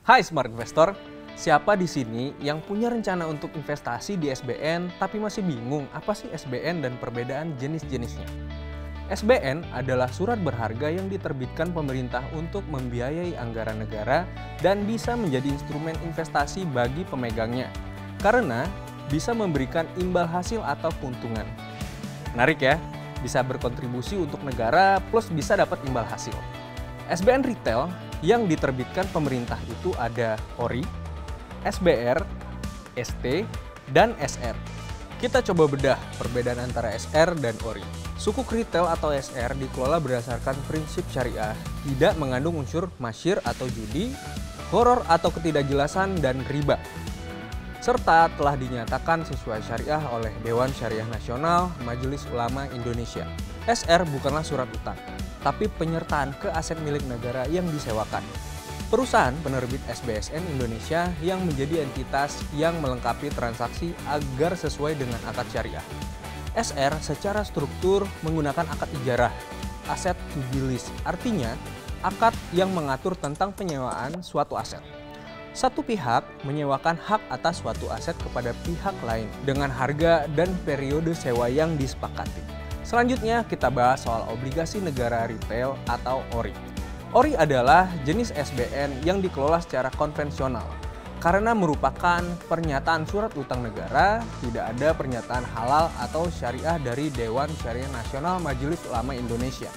Hai Smart Investor, siapa di sini yang punya rencana untuk investasi di SBN tapi masih bingung apa sih SBN dan perbedaan jenis-jenisnya? SBN adalah surat berharga yang diterbitkan pemerintah untuk membiayai anggaran negara dan bisa menjadi instrumen investasi bagi pemegangnya karena bisa memberikan imbal hasil atau keuntungan. Menarik ya, bisa berkontribusi untuk negara plus bisa dapat imbal hasil. SBN Retail yang diterbitkan pemerintah itu ada ORI, SBR, ST, dan SR. Kita coba bedah perbedaan antara SR dan ORI. Sukuk retail atau SR dikelola berdasarkan prinsip syariah, tidak mengandung unsur masyir atau judi, horor atau ketidakjelasan, dan riba. Serta telah dinyatakan sesuai syariah oleh Dewan Syariah Nasional Majelis Ulama Indonesia. SR bukanlah surat utang, tapi penyertaan ke aset milik negara yang disewakan. Perusahaan penerbit SBSN Indonesia yang menjadi entitas yang melengkapi transaksi agar sesuai dengan akad syariah. SR secara struktur menggunakan akad ijarah, aset to be lease, artinya akad yang mengatur tentang penyewaan suatu aset. Satu pihak menyewakan hak atas suatu aset kepada pihak lain dengan harga dan periode sewa yang disepakati. Selanjutnya kita bahas soal obligasi negara retail atau ORI. ORI adalah jenis SBN yang dikelola secara konvensional. Karena merupakan pernyataan surat utang negara, tidak ada pernyataan halal atau syariah dari Dewan Syariah Nasional Majelis Ulama Indonesia.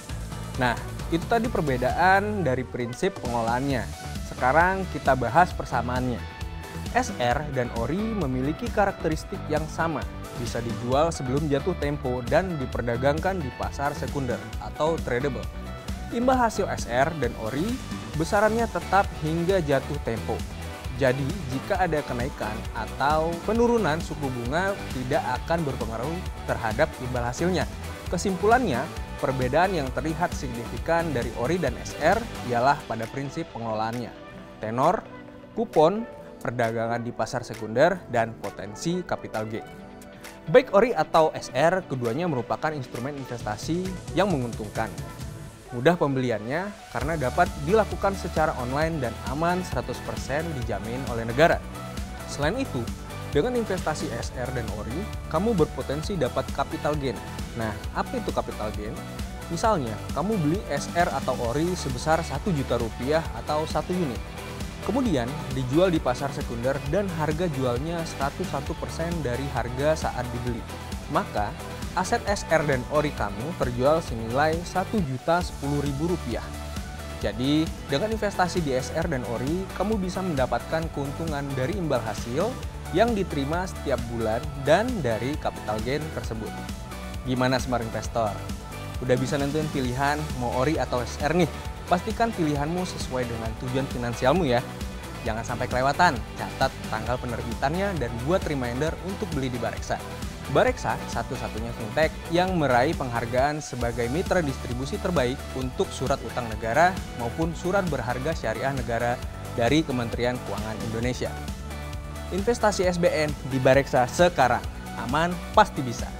Nah, itu tadi perbedaan dari prinsip pengelolaannya. Sekarang kita bahas persamaannya. SR dan ORI memiliki karakteristik yang sama, bisa dijual sebelum jatuh tempo dan diperdagangkan di pasar sekunder atau tradable. Imbal hasil SR dan ORI besarannya tetap hingga jatuh tempo. Jadi, jika ada kenaikan atau penurunan suku bunga tidak akan berpengaruh terhadap imbal hasilnya. Kesimpulannya, perbedaan yang terlihat signifikan dari ORI dan SR ialah pada prinsip pengelolaannya, tenor, kupon, perdagangan di pasar sekunder, dan potensi capital gain. Baik ORI atau SR, keduanya merupakan instrumen investasi yang menguntungkan. Mudah pembeliannya karena dapat dilakukan secara online dan aman 100% dijamin oleh negara. Selain itu, dengan investasi SR dan ORI, kamu berpotensi dapat capital gain. Nah, apa itu capital gain? Misalnya, kamu beli SR atau ORI sebesar Rp1.000.000 atau 1 unit. Kemudian dijual di pasar sekunder dan harga jualnya 101% dari harga saat dibeli. Maka, aset SR dan ORI kamu terjual senilai Rp1.010.000. Jadi, dengan investasi di SR dan ORI, kamu bisa mendapatkan keuntungan dari imbal hasil yang diterima setiap bulan dan dari capital gain tersebut. Gimana Smart Investor? Udah bisa nentuin pilihan mau ORI atau SR nih? Pastikan pilihanmu sesuai dengan tujuan finansialmu ya. Jangan sampai kelewatan, catat tanggal penerbitannya dan buat reminder untuk beli di Bareksa. Bareksa satu-satunya fintech yang meraih penghargaan sebagai mitra distribusi terbaik untuk surat utang negara maupun surat berharga syariah negara dari Kementerian Keuangan Indonesia. Investasi SBN di Bareksa sekarang, aman pasti bisa.